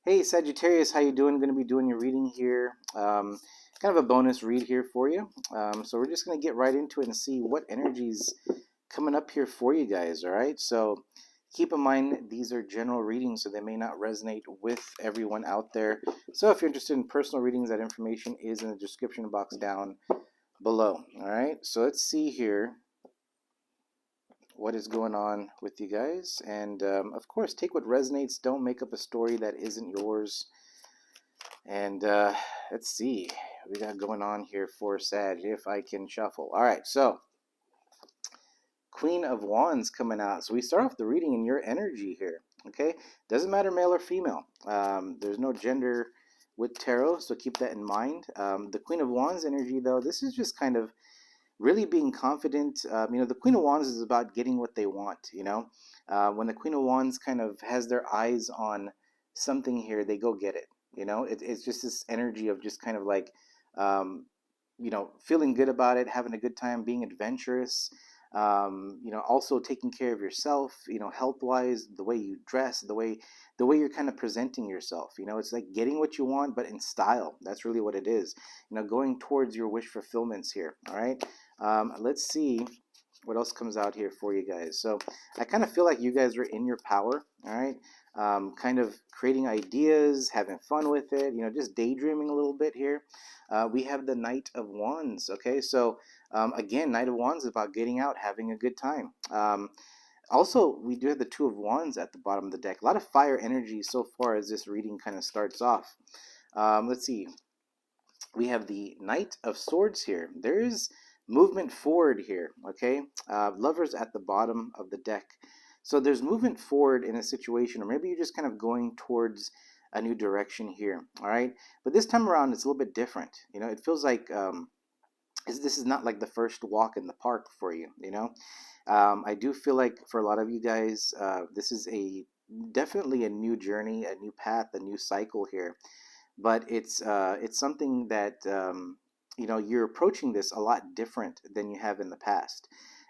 Hey Sagittarius, how you doing? Going to be doing your reading here. Kind of a bonus read here for you. So we're just going to get right into it and see what energies coming up here for you guys. All right. So keep in mind these are general readings, so they may not resonate with everyone out there. So if you're interested in personal readings, that information is in the description box down below. All right. So let's see here what is going on with you guys, and of course, take what resonates. Don't make up a story that isn't yours. And let's see what we got going on here for Sag, if I can shuffle. All right, so Queen of Wands coming out. So we start off the reading in your energy here, okay? Doesn't matter male or female. There's no gender with tarot, so keep that in mind. The Queen of Wands energy, though, this is just kind of really being confident. The Queen of Wands is about getting what they want, when the Queen of Wands kind of has their eyes on something here, they go get it. It's just this energy of just kind of like, feeling good about it, having a good time, being adventurous. Also taking care of yourself, health wise, the way you dress, the way you're kind of presenting yourself. It's like getting what you want, but in style. That's really what it is. Going towards your wish fulfillments here. All right. Let's see what else comes out here for you guys. So I kind of feel like you guys are in your power. All right. Kind of creating ideas, having fun with it, just daydreaming a little bit here. We have the Knight of Wands. Okay. So again, Knight of Wands is about getting out, having a good time. Also, we do have the Two of Wands at the bottom of the deck. A lot of fire energy so far as this reading kind of starts off. Let's see. We have the Knight of Swords here. There's movement forward here, okay? Lovers at the bottom of the deck. So there's movement forward in a situation, or maybe you're just kind of going towards a new direction here, all right? But this time around, it's a little bit different. It feels like this is not like the first walk in the park for you. I do feel like for a lot of you guys, this is definitely a new journey, a new path, a new cycle here, but it's something that you're approaching this a lot different than you have in the past.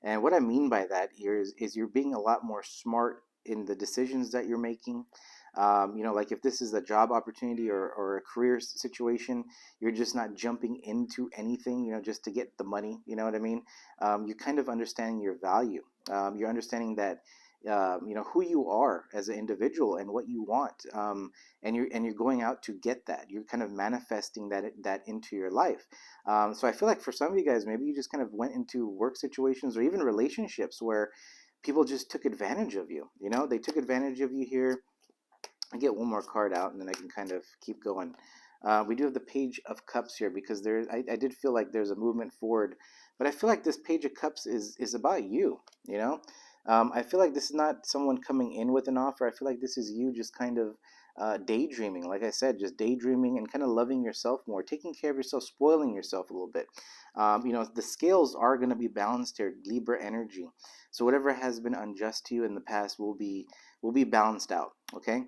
And what I mean by that here is you're being a lot more smart in the decisions that you're making. Like if this is a job opportunity or a career situation, you're just not jumping into anything, just to get the money. You know what I mean? You're kind of understanding your value. You're understanding that who you are as an individual and what you want, and you're going out to get that. You're kind of manifesting that into your life. So I feel like for some of you guys, maybe you just kind of went into work situations or even relationships where people just took advantage of you. They took advantage of you here. I get one more card out and then I can kind of keep going. We do have the Page of Cups here because I did feel like there's a movement forward, but I feel like this Page of Cups is about you. I feel like this is not someone coming in with an offer. I feel like this is you just kind of daydreaming. Like I said, just daydreaming and kind of loving yourself more, taking care of yourself, spoiling yourself a little bit. The scales are going to be balanced here, Libra energy. So whatever has been unjust to you in the past will be balanced out. Okay.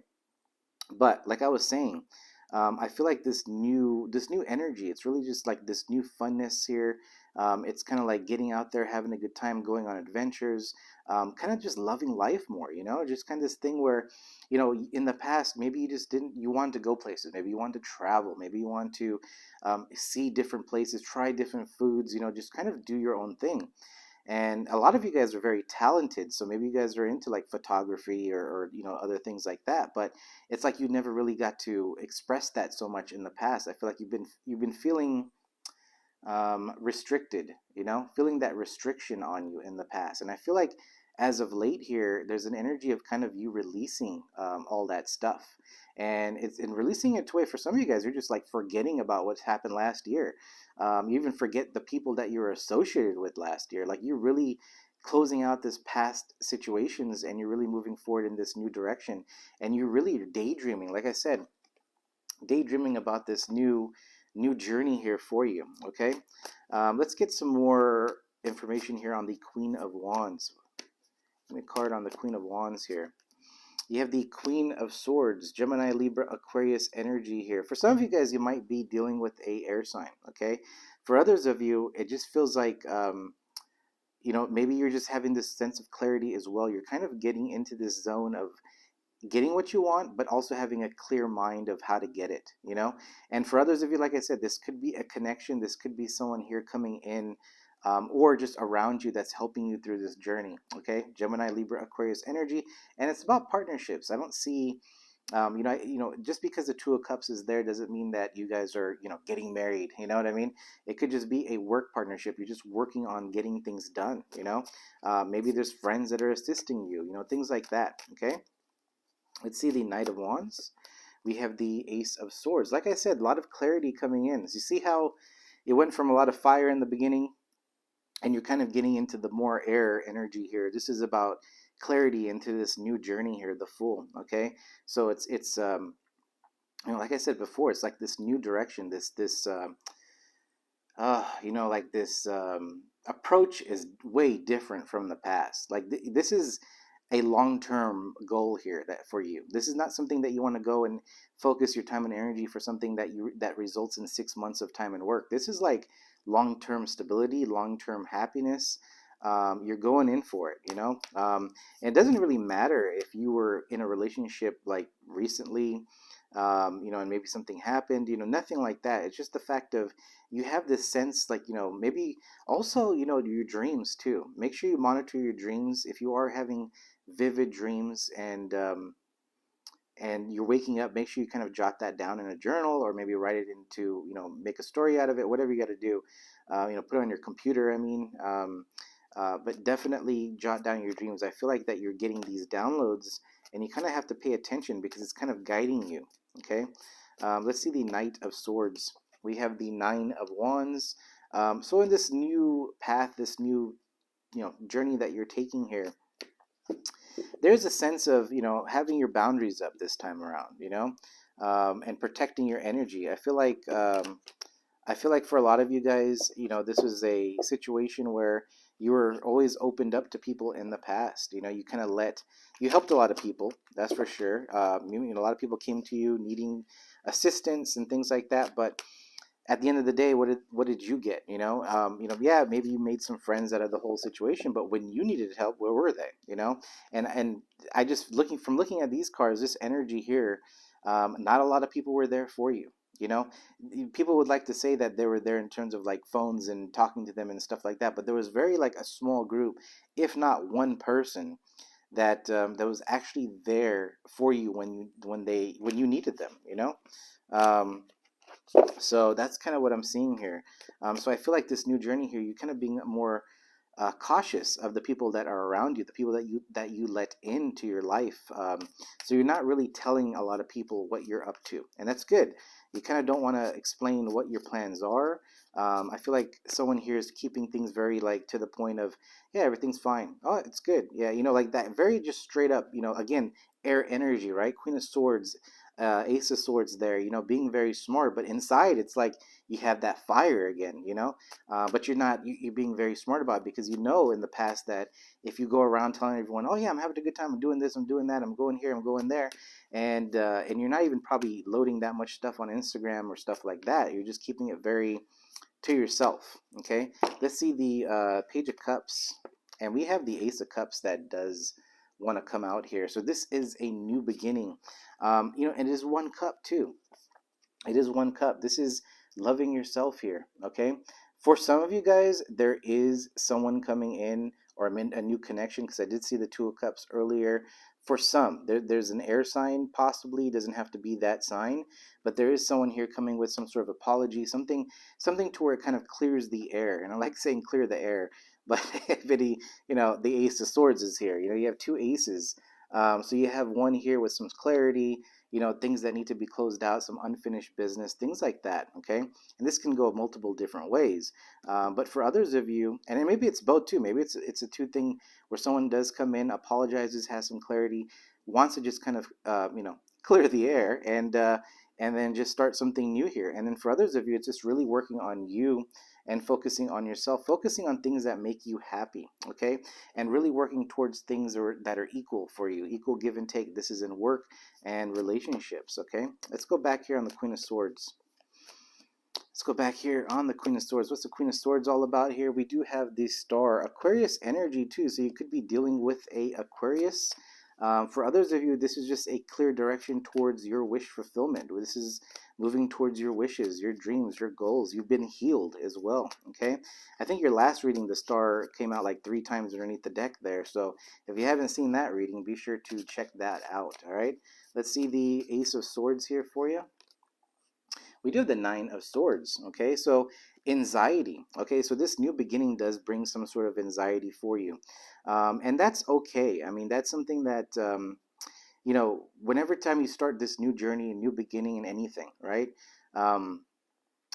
But like I was saying, I feel like this new energy. It's really just like this new funness here. It's kind of like getting out there, having a good time, going on adventures, kind of just loving life more. Just kind of this thing where, in the past maybe you just didn't. You wanted to go places. Maybe you wanted to travel. Maybe you want to see different places, try different foods. Just kind of do your own thing. And a lot of you guys are very talented, so maybe you guys are into like photography or other things like that, but it's like you never really got to express that so much in the past. I feel like you've been feeling restricted, feeling that restriction on you in the past. And I feel like as of late here, there's an energy of kind of you releasing all that stuff. And it's in releasing it to way for some of you guys, you're just like forgetting about what's happened last year. You even forget the people that you were associated with last year. Like you're really closing out this past situations and you're really moving forward in this new direction. And you're really daydreaming. Like I said, daydreaming about this new journey here for you. Okay, let's get some more information here on the Queen of Wands. Give me a card on the Queen of Wands here. You have the Queen of Swords, Gemini, Libra, Aquarius energy here. For some of you guys, you might be dealing with a air sign. Okay, for others of you, it just feels like maybe you're just having this sense of clarity as well. You're kind of getting into this zone of getting what you want, but also having a clear mind of how to get it, And for others of you, like I said, this could be a connection. This could be someone here coming in, or just around you that's helping you through this journey. Okay, Gemini, Libra, Aquarius energy, and it's about partnerships. I don't see, just because the Two of Cups is there doesn't mean that you guys are, getting married. You know what I mean? It could just be a work partnership. You're just working on getting things done. Maybe there's friends that are assisting you. Things like that. Okay. Let's see the Knight of Wands. We have the Ace of Swords. Like I said, a lot of clarity coming in. So you see how it went from a lot of fire in the beginning, and you're kind of getting into the more air energy here. This is about clarity into this new journey here, the Fool. Okay, so it's like I said before, it's like this new direction. Like this approach is way different from the past. Like this is a long-term goal here that for you. This is not something that you want to go and focus your time and energy for something that results in 6 months of time and work. This is like long-term stability, long-term happiness. You're going in for it. And it doesn't really matter if you were in a relationship like recently, and maybe something happened, nothing like that. It's just the fact of you have this sense, like, maybe also, your dreams too. Make sure you monitor your dreams. If you are having vivid dreams and you're waking up, make sure you kind of jot that down in a journal, or maybe write it into, make a story out of it, whatever you got to do. Put it on your computer. But definitely jot down your dreams. I feel like that you're getting these downloads, and you kind of have to pay attention because it's kind of guiding you. Okay, let's see the Knight of Swords. We have the Nine of Wands. So in this new path, this new journey that you're taking here, there's a sense of having your boundaries up this time around, and protecting your energy. I feel like for a lot of you guys, this was a situation where you were always opened up to people in the past. You kind of you helped a lot of people, that's for sure. A lot of people came to you needing assistance and things like that. But at the end of the day, what did you get? Yeah, maybe you made some friends out of the whole situation, but when you needed help, where were they? And I just looking at these cards, this energy here, not a lot of people were there for you. You know, people would like to say that they were there in terms of like phones and talking to them and stuff like that, but there was very like a small group, if not one person, that was actually there for you when you needed them. Um, so that's kind of what I'm seeing here. So I feel like this new journey here, you kind of being more cautious of the people that are around you, the people that you let into your life. So you're not really telling a lot of people what you're up to, and that's good. You kind of don't want to explain what your plans are. I feel like someone here is keeping things very like to the point of, yeah, everything's fine. Oh, it's good. Yeah, like that. Very just straight up. Again, air energy, right? Queen of Swords, Ace of Swords. There, being very smart, but inside it's like you have that fire again. But you're not. You're being very smart about it because in the past that if you go around telling everyone, oh yeah, I'm having a good time, I'm doing this, I'm doing that, I'm going here, I'm going there, and you're not even probably loading that much stuff on Instagram or stuff like that. You're just keeping it very to yourself. Okay, let's see the Page of Cups, and we have the Ace of Cups that does want to come out here. So this is a new beginning. And it is one cup too. It is one cup. This is loving yourself here. Okay, for some of you guys, there is someone coming in, or a new connection, because I did see the Two of Cups earlier. For some, there's an air sign, possibly. It doesn't have to be that sign, but there is someone here coming with some sort of apology, something to where it kind of clears the air. And I like saying clear the air, but the Ace of Swords is here. You have two aces. So you have one here with some clarity, things that need to be closed out, some unfinished business, things like that. Okay. And this can go multiple different ways. But for others of you, and then maybe it's both too, maybe it's a two thing where someone does come in, apologizes, has some clarity, wants to just kind of, clear the air and then just start something new here. And then for others of you, it's just really working on you and focusing on yourself, focusing on things that make you happy, okay? And really working towards things that are equal for you, equal give and take. This is in work and relationships, okay? Let's go back here on the Queen of Swords. Let's go back here on the Queen of Swords. What's the Queen of Swords all about here? We do have the Star, Aquarius energy too, so you could be dealing with a Aquarius. For others of you, this is just a clear direction towards your wish fulfillment. This is moving towards your wishes, your dreams, your goals. You've been healed as well. Okay. I think your last reading, the star came out like 3 times underneath the deck there. So if you haven't seen that reading, be sure to check that out. All right. Let's see the Ace of Swords here for you. We do have the Nine of Swords. Okay. So anxiety. Okay. So this new beginning does bring some sort of anxiety for you. And that's okay. I mean, that's something that, whenever time you start this new journey, a new beginning in anything, right? Um,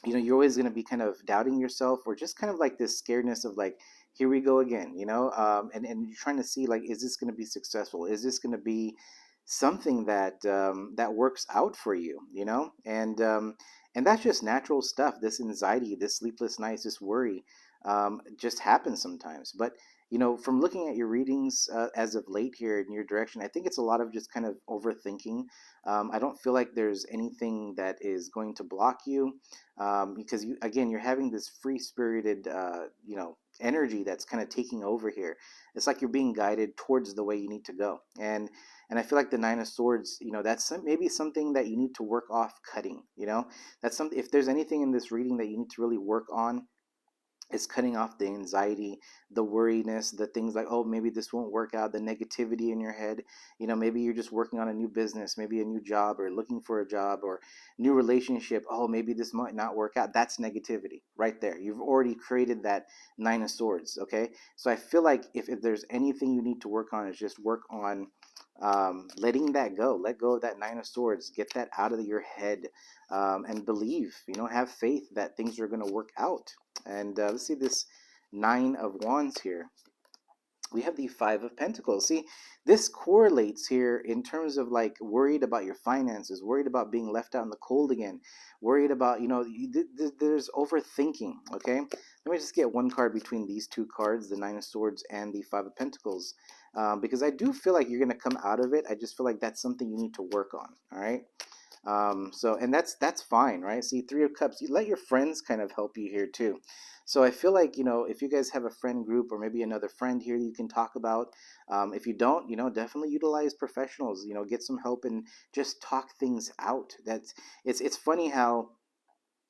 you're always going to be kind of doubting yourself, or just kind of like this scaredness of like, here we go again, and you're trying to see like, is this going to be successful? Is this going to be something that that works out for you, and that's just natural stuff. This anxiety, this sleepless nights, this worry, just happens sometimes. But from looking at your readings as of late here in your direction, I think it's a lot of just kind of overthinking. I don't feel like there's anything that is going to block you, because you're having this free spirited, energy that's kind of taking over here. It's like you're being guided towards the way you need to go, and I feel like the Nine of Swords, that's maybe something that you need to work off cutting. That's something. If there's anything in this reading that you need to really work on, is cutting off the anxiety, the worriness, the things like, oh, maybe this won't work out, the negativity in your head. Maybe you're just working on a new business, maybe a new job, or looking for a job, or new relationship. Oh, maybe this might not work out. That's negativity right there. You've already created that Nine of Swords. Okay. So I feel like if there's anything you need to work on, is just work on letting that go. Let go of that Nine of Swords. Get that out of your head, and believe. Have faith that things are going to work out. And let's see this Nine of Wands here. We have the Five of Pentacles. See, this correlates here in terms of like worried about your finances, worried about being left out in the cold again, worried about, there's overthinking. Okay. Let me just get one card between these two cards, the Nine of Swords and the Five of Pentacles, because I do feel like you're going to come out of it. I just feel like that's something you need to work on. All right. And that's fine, right? See, Three of Cups, you let your friends kind of help you here too. So I feel like, if you guys have a friend group, or maybe another friend here you can talk about. If you don't, definitely utilize professionals. Get some help and just talk things out. It's funny how,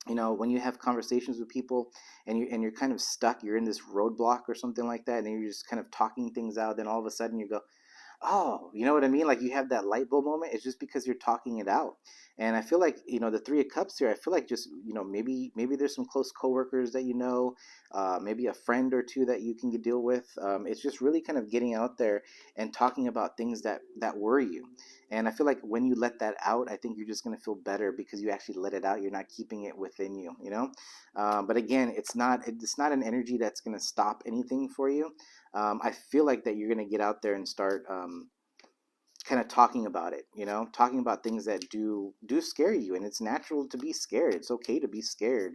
when you have conversations with people, and you're kind of stuck, you're in this roadblock or something like that, and you're just kind of talking things out, then all of a sudden you go, oh, you know what I mean? Like, you have that light bulb moment. It's just because you're talking it out. And I feel like, the Three of Cups here, I feel like just, maybe there's some close coworkers that maybe a friend or two that you can deal with. It's just really kind of getting out there and talking about things that worry you. And I feel like when you let that out, I think you're just going to feel better because you actually let it out. You're not keeping it within you. But again, it's not an energy that's going to stop anything for you. I feel like that you're going to get out there and start kind of talking about it, talking about things that do scare you. And it's natural to be scared. It's okay to be scared.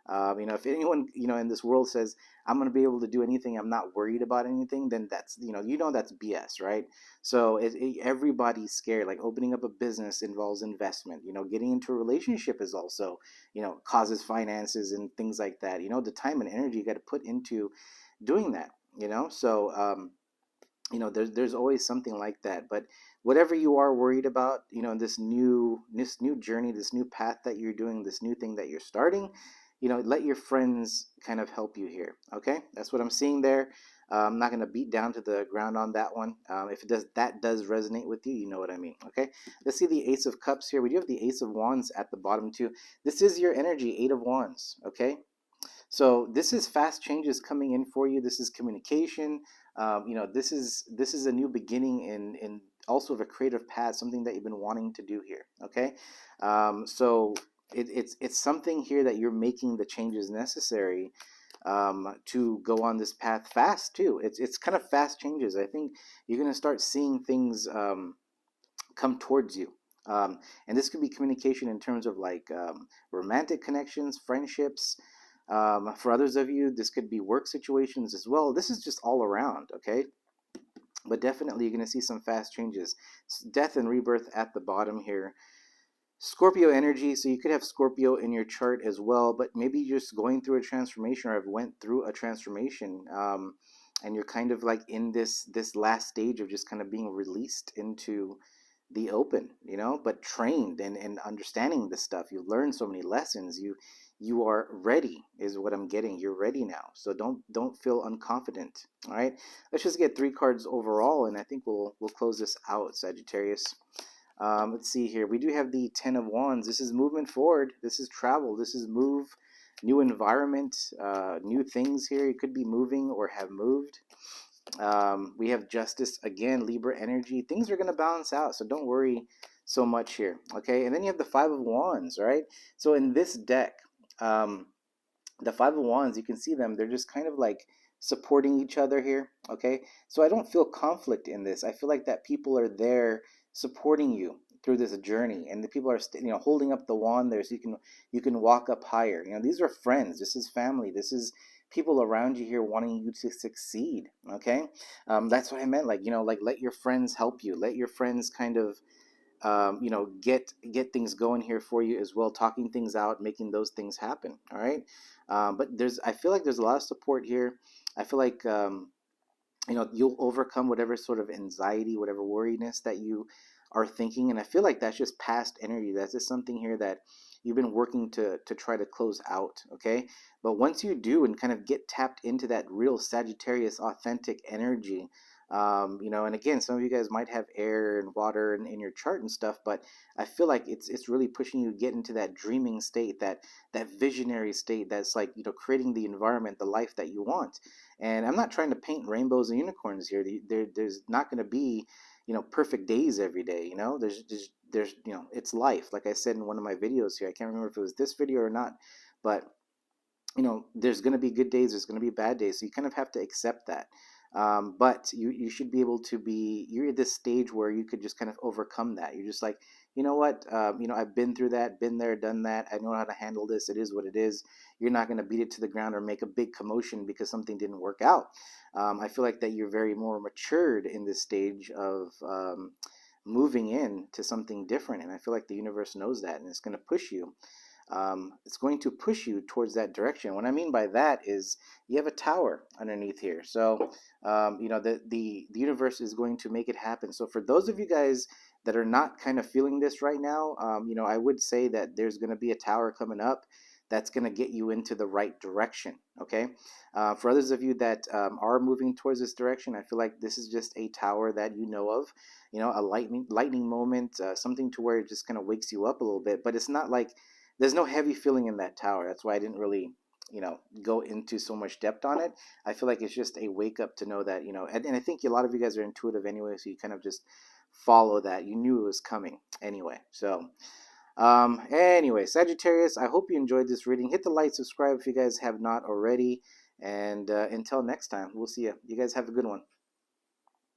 If anyone, in this world says, I'm going to be able to do anything, I'm not worried about anything, then that's, that's BS, right? So everybody's scared. Like, opening up a business involves investment. Getting into a relationship is also, causes finances and things like that. The time and energy you got to put into doing that. So there's always something like that. But whatever you are worried about, this new journey, this new path that you're doing, this new thing that you're starting, let your friends kind of help you here. Okay, that's what I'm seeing there. I'm not going to beat down to the ground on that one. If that does resonate with you, you know what I mean. Okay, let's see the Ace of Cups here. We do have the Ace of Wands at the bottom too. This is your energy, Eight of Wands. Okay, so this is fast changes coming in for you. This is communication. This is a new beginning in also of a creative path, something that you've been wanting to do here. Okay, so it's something here that you're making the changes necessary to go on this path fast too. It's kind of fast changes. I think you're gonna start seeing things come towards you. And this could be communication in terms of like romantic connections, friendships. For others of you, this could be work situations as well. This is just all around, okay? But definitely you're going to see some fast changes. Death and rebirth at the bottom here. Scorpio energy, so you could have Scorpio in your chart as well, but maybe you're just going through a transformation, or have went through a transformation. and you're kind of like in this last stage of just kind of being released into the open, but trained and understanding this stuff. You learn so many lessons. You are ready is what I'm getting. You're ready now. So don't feel unconfident. All right. Let's just get 3 cards overall, and I think we'll close this out, Sagittarius. Let's see here. We do have the Ten of Wands. This is movement forward. This is travel. This is move, new environment, new things here. You could be moving or have moved. We have Justice again, Libra energy. Things are going to balance out, so don't worry so much here. Okay, and then you have the Five of Wands, right? So in this deck, the Five of Wands, you can see them. They're just kind of like supporting each other here. Okay, so I don't feel conflict in this. I feel like that people are there supporting you through this journey, and the people are holding up the wand there, so you can walk up higher. These are friends. This is family. This is people around you here wanting you to succeed. Okay, that's what I meant. Like let your friends help you. Let your friends kind of get things going here for you as well, talking things out, making those things happen. All right. But I feel like there's a lot of support here. I feel like you'll overcome whatever sort of anxiety, whatever worriness that you are thinking, and I feel like that's just past energy. That's just something here that you've been working to try to close out. Okay, but once you do and kind of get tapped into that real Sagittarius authentic energy, and again, some of you guys might have air and water in your chart and stuff, but I feel like it's really pushing you to get into that dreaming state, that visionary state, that's like creating the environment, the life that you want. And I'm not trying to paint rainbows and unicorns here. There's not going to be perfect days every day. There's it's life, like I said in one of my videos here. I can't remember if it was this video or not, but there's going to be good days, there's going to be bad days, so you kind of have to accept that. But you should be able to you're at this stage where you could just kind of overcome that. You're just like, you know what, I've been through that, been there, done that. I know how to handle this. It is what it is. You're not going to beat it to the ground or make a big commotion because something didn't work out. I feel like that you're very more matured in this stage of moving in to something different. And I feel like the universe knows that, and it's going to push you towards that direction. What I mean by that is you have a tower underneath here. So, the universe is going to make it happen. So for those of you guys that are not kind of feeling this right now, I would say that there's going to be a tower coming up that's going to get you into the right direction. Okay. For others of you that are moving towards this direction, I feel like this is just a tower that you know of, a lightning moment, something to where it just kind of wakes you up a little bit, but it's not like there's no heavy feeling in that tower. That's why I didn't really, go into so much depth on it. I feel like it's just a wake up to know that, and I think a lot of you guys are intuitive anyway, so you kind of just follow that. You knew it was coming anyway. So, anyway, Sagittarius, I hope you enjoyed this reading. Hit the like, subscribe if you guys have not already. And until next time, we'll see you. You guys have a good one.